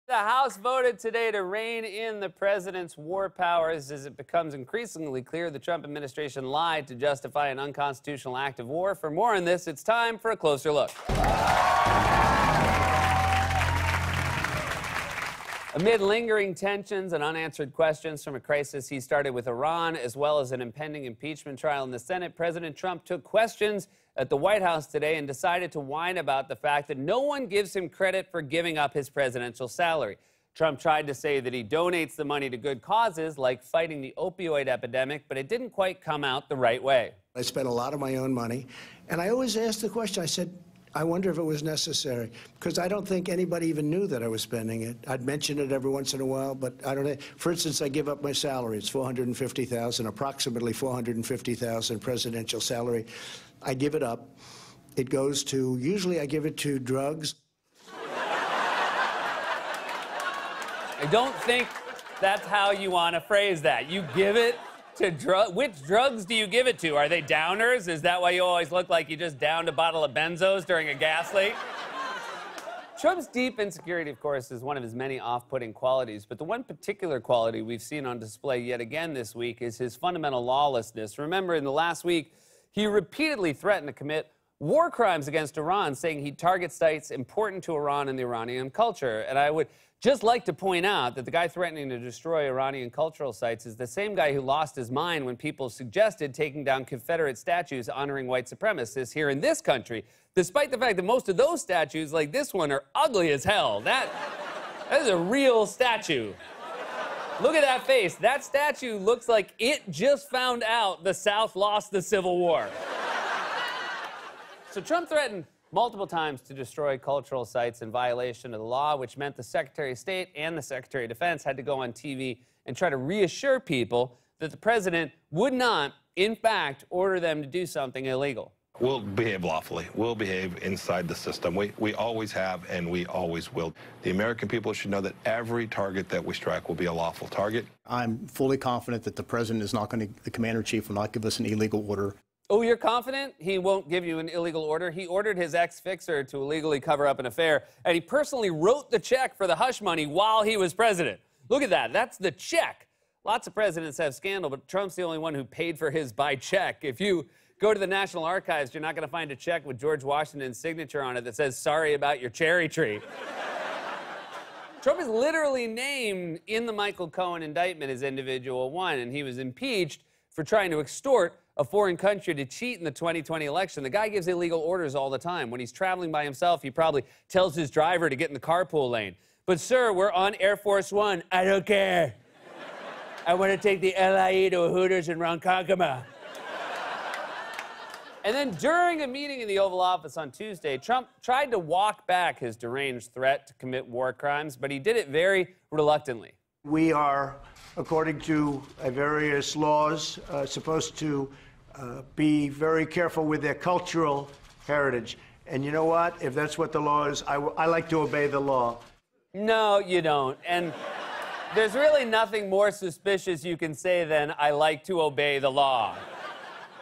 The House voted today to rein in the president's war powers as it becomes increasingly clear the Trump administration lied to justify an unconstitutional act of war. For more on this, it's time for a closer look. Amid lingering tensions and unanswered questions from a crisis he started with Iran, as well as an impending impeachment trial in the Senate, President Trump took questions at the White House today and decided to whine about the fact that no one gives him credit for giving up his presidential salary. Trump tried to say that he donates the money to good causes, like fighting the opioid epidemic, but it didn't quite come out the right way. I spent a lot of my own money, and I always asked the question, I said, I wonder if it was necessary, because I don't think anybody even knew that I was spending it. I'd mention it every once in a while, but I don't know. For instance, I give up my salary. It's $450,000, approximately $450,000 presidential salary. I give it up. It goes to, usually I give it to drugs. I don't think that's how you want to phrase that. You give it to drugs. Which drugs do you give it to? Are they downers? Is that why you always look like you just downed a bottle of benzos during a gas leak? Trump's deep insecurity, of course, is one of his many off-putting qualities, but the one particular quality we've seen on display yet again this week is his fundamental lawlessness. Remember, in the last week, he repeatedly threatened to commit war crimes against Iran, saying he'd target sites important to Iran and the Iranian culture. And I would just like to point out that the guy threatening to destroy Iranian cultural sites is the same guy who lost his mind when people suggested taking down Confederate statues honoring white supremacists here in this country, despite the fact that most of those statues, like this one, are ugly as hell. That is a real statue. Look at that face. That statue looks like it just found out the South lost the Civil War. So Trump threatened multiple times to destroy cultural sites in violation of the law, which meant the Secretary of State and the Secretary of Defense had to go on TV and try to reassure people that the president would not, in fact, order them to do something illegal. We'll behave lawfully. We'll behave inside the system. We always have, and we always will. The American people should know that every target that we strike will be a lawful target. I'm fully confident that the president is not going to, the commander-in-chief will not give us an illegal order. Oh, you're confident he won't give you an illegal order? He ordered his ex-fixer to illegally cover up an affair, and he personally wrote the check for the hush money while he was president. Look at that. That's the check. Lots of presidents have scandal, but Trump's the only one who paid for his by check. If you go to the National Archives, you're not going to find a check with George Washington's signature on it that says, "Sorry about your cherry tree." Trump is literally named in the Michael Cohen indictment as Individual 1, and he was impeached for trying to extort a foreign country to cheat in the 2020 election. The guy gives illegal orders all the time. When he's traveling by himself, he probably tells his driver to get in the carpool lane. But, sir, we're on Air Force One. I don't care. I want to take the LIE to a Hooters in Ronkonkoma. And then during a meeting in the Oval Office on Tuesday, Trump tried to walk back his deranged threat to commit war crimes, but he did it very reluctantly. We are, according to various laws, supposed to be very careful with their cultural heritage. And you know what? If that's what the law is, I like to obey the law. No, you don't. And there's really nothing more suspicious you can say than, "I like to obey the law."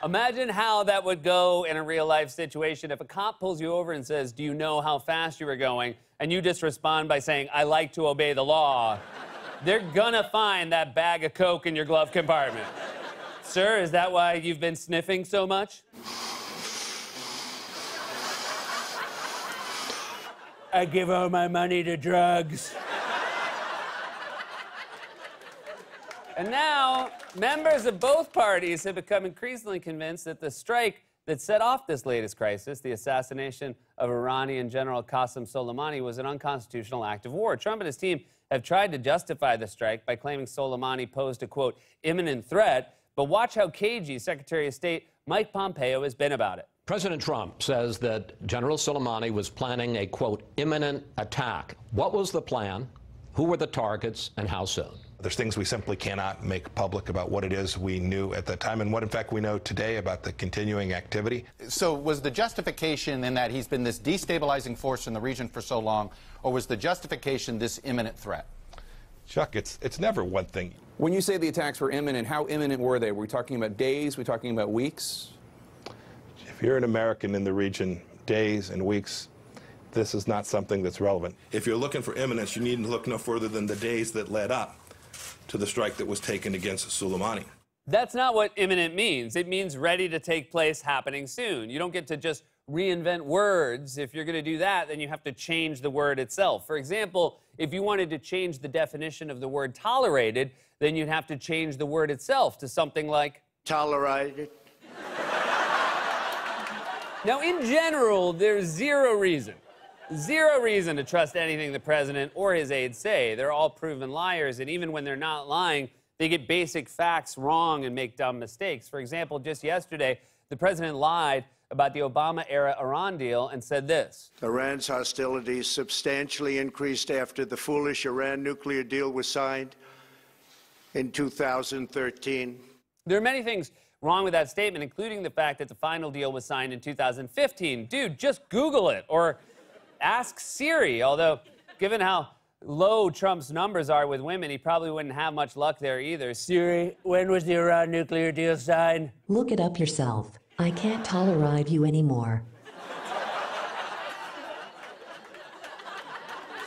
Imagine how that would go in a real-life situation if a cop pulls you over and says, "Do you know how fast you were going?" And you just respond by saying, "I like to obey the law." They're gonna find that bag of Coke in your glove compartment. Sir, is that why you've been sniffing so much? I give all my money to drugs. And now, members of both parties have become increasingly convinced that the strike that set off this latest crisis, the assassination of Iranian General Qasem Soleimani, was an unconstitutional act of war. Trump and his team have tried to justify the strike by claiming Soleimani posed a, quote, imminent threat. But watch how cagey Secretary of State Mike Pompeo has been about it. President Trump says that General Soleimani was planning a, quote, imminent attack. What was the plan? Who were the targets, and how soon? There's things we simply cannot make public about what it is we knew at the time and what, in fact, we know today about the continuing activity. So was the justification in that he's been this destabilizing force in the region for so long, or was the justification this imminent threat? Chuck, it's never one thing. When you say the attacks were imminent, how imminent were they? Were we talking about days? Were we talking about weeks? If you're an American in the region, days and weeks this is not something that's relevant. If you're looking for imminence, you needn't look no further than the days that led up to the strike that was taken against Soleimani. That's not what imminent means. It means ready to take place, happening soon. You don't get to just reinvent words. If you're going to do that, then you have to change the word itself. For example, if you wanted to change the definition of the word tolerated, then you'd have to change the word itself to something like Tolerated. Now, in general, there's zero reason to trust anything the president or his aides say. They're all proven liars, and even when they're not lying, they get basic facts wrong and make dumb mistakes. For example, just yesterday, the president lied about the Obama-era Iran deal and said this: Iran's hostilities substantially increased after the foolish Iran nuclear deal was signed in 2013. There are many things wrong with that statement, including the fact that the final deal was signed in 2015. Dude, just Google it or ask Siri, although given how low Trump's numbers are with women, he probably wouldn't have much luck there either. Siri, when was the Iran nuclear deal signed? Look it up yourself. I can't tolerate you anymore.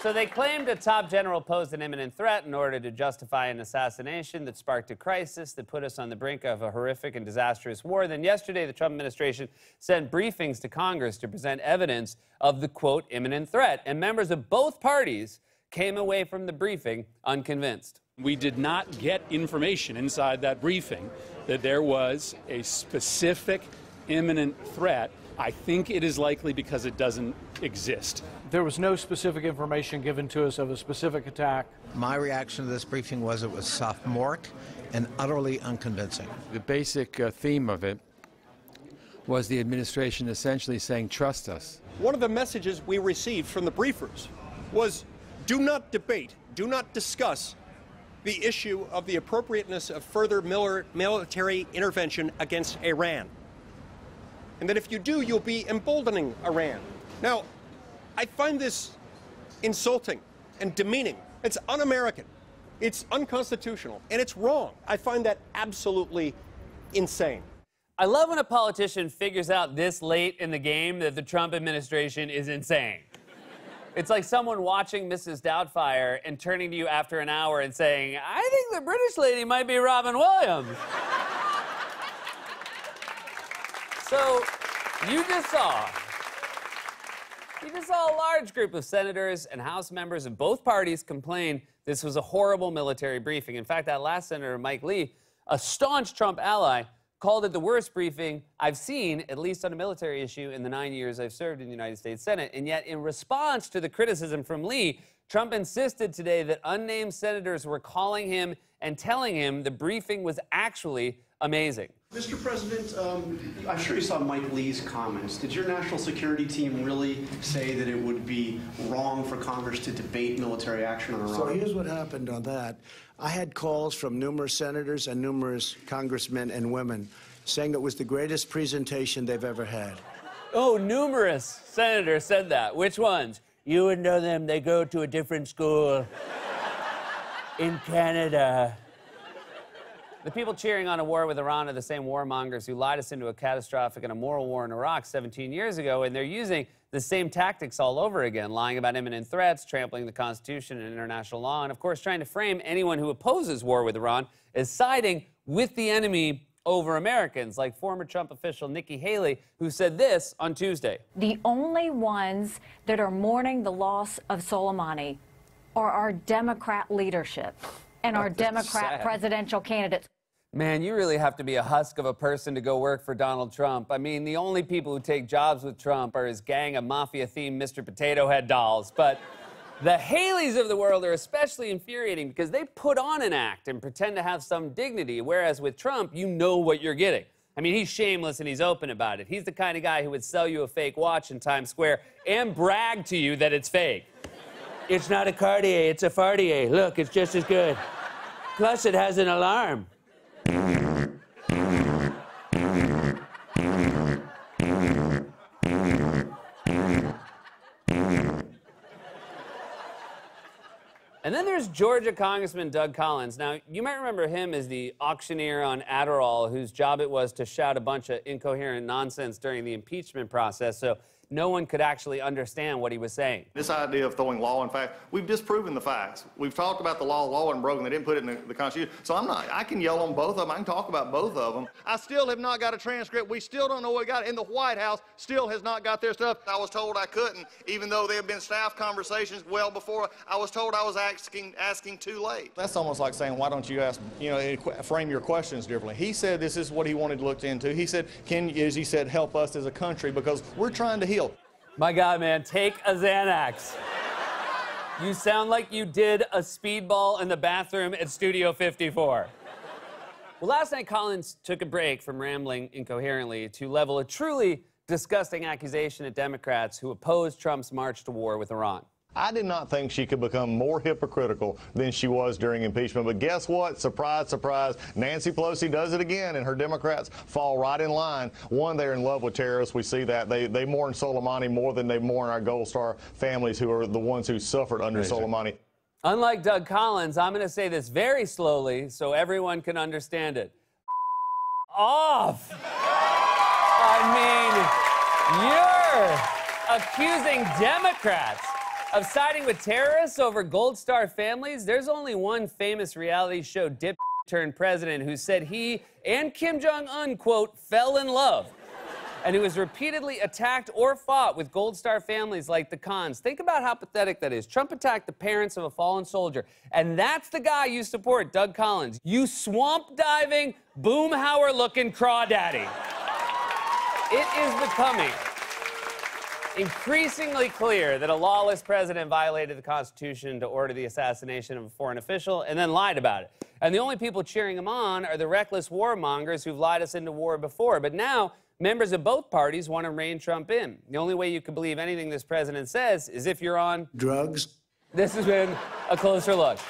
So they claimed a top general posed an imminent threat in order to justify an assassination that sparked a crisis that put us on the brink of a horrific and disastrous war. Then yesterday, the Trump administration sent briefings to Congress to present evidence of the, quote, imminent threat. And members of both parties came away from the briefing unconvinced. We did not get information inside that briefing that there was a specific imminent threat. I think it is likely because it doesn't exist. There was no specific information given to us of a specific attack. My reaction to this briefing was it was sophomoric and utterly unconvincing. The basic theme of it was the administration essentially saying, trust us. One of the messages we received from the briefers was, do not debate, do not discuss the issue of the appropriateness of further military intervention against Iran. And that if you do, you'll be emboldening Iran. Now, I find this insulting and demeaning. It's un-American, it's unconstitutional, and it's wrong. I find that absolutely insane. I love when a politician figures out this late in the game that the Trump administration is insane. It's like someone watching Mrs. Doubtfire and turning to you after an hour and saying, I think the British lady might be Robin Williams. So, you just saw a large group of senators and House members of both parties complain this was a horrible military briefing. In fact, that last senator, Mike Lee, a staunch Trump ally, called it the worst briefing I've seen, at least on a military issue, in the 9 years I've served in the United States Senate. And yet, in response to the criticism from Lee, Trump insisted today that unnamed senators were calling him and telling him the briefing was actually amazing. Mr. President, I'm sure you saw Mike Lee's comments. Did your national security team really say that it would be wrong for Congress to debate military action on Iran? So here's what happened on that. I had calls from numerous senators and numerous congressmen and women saying it was the greatest presentation they've ever had. Oh, numerous senators said that. Which ones? You would know them. They go to a different school in Canada. The people cheering on a war with Iran are the same warmongers who lied us into a catastrophic and immoral war in Iraq 17 years ago, and they're using the same tactics all over again, lying about imminent threats, trampling the Constitution and international law, and of course trying to frame anyone who opposes war with Iran as siding with the enemy over Americans, like former Trump official Nikki Haley, who said this on Tuesday. The only ones that are mourning the loss of Soleimani are our Democrat leadership and our Democrat presidential candidates. Man, you really have to be a husk of a person to go work for Donald Trump. I mean, the only people who take jobs with Trump are his gang of mafia-themed Mr. Potato Head dolls. But the Haleys of the world are especially infuriating because they put on an act and pretend to have some dignity, whereas with Trump, you know what you're getting. I mean, he's shameless and he's open about it. He's the kind of guy who would sell you a fake watch in Times Square and brag to you that it's fake. It's not a Cartier, it's a Fartier. Look, it's just as good. Plus, it has an alarm. And then there's Georgia Congressman Doug Collins. Now, you might remember him as the auctioneer on Adderall, whose job it was to shout a bunch of incoherent nonsense during the impeachment process. So no one could actually understand what he was saying. This idea of throwing law and fact, we've disproven the facts. We've talked about the law wasn't broken. They didn't put it in the Constitution. So I can yell on both of them. I can talk about both of them. I still have not got a transcript. We still don't know what we got. In the White House still has not got their stuff. I was told I couldn't, even though there have been staff conversations well before. I was told I was asking too late. That's almost like saying, why don't you ask, frame your questions differently. He said this is what he wanted to look into. He said, as he said, help us as a country because we're trying to heal. My God, man, take a Xanax. You sound like you did a speedball in the bathroom at Studio 54. Well, last night, Collins took a break from rambling incoherently to level a truly disgusting accusation at Democrats who opposed Trump's march to war with Iran. I did not think she could become more hypocritical than she was during impeachment. But guess what? Surprise, surprise. Nancy Pelosi does it again, and her Democrats fall right in line. One, they're in love with terrorists. We see that. They mourn Soleimani more than they mourn our Gold Star families who are the ones who suffered under Soleimani. Unlike Doug Collins, I'm going to say this very slowly so everyone can understand it. Off! I mean, you're accusing Democrats of siding with terrorists over Gold Star families. There's only one famous reality show dip turned president who said he and Kim Jong-un, quote, fell in love, and who was repeatedly attacked or fought with Gold Star families like the Khans. Think about how pathetic that is. Trump attacked the parents of a fallen soldier, and that's the guy you support, Doug Collins. You swamp-diving, Boomhauer-looking crawdaddy. It is becoming increasingly clear that a lawless president violated the Constitution to order the assassination of a foreign official and then lied about it. And the only people cheering him on are the reckless warmongers who've lied us into war before. But now, members of both parties want to rein Trump in. The only way you can believe anything this president says is if you're on drugs. This has been A Closer Look.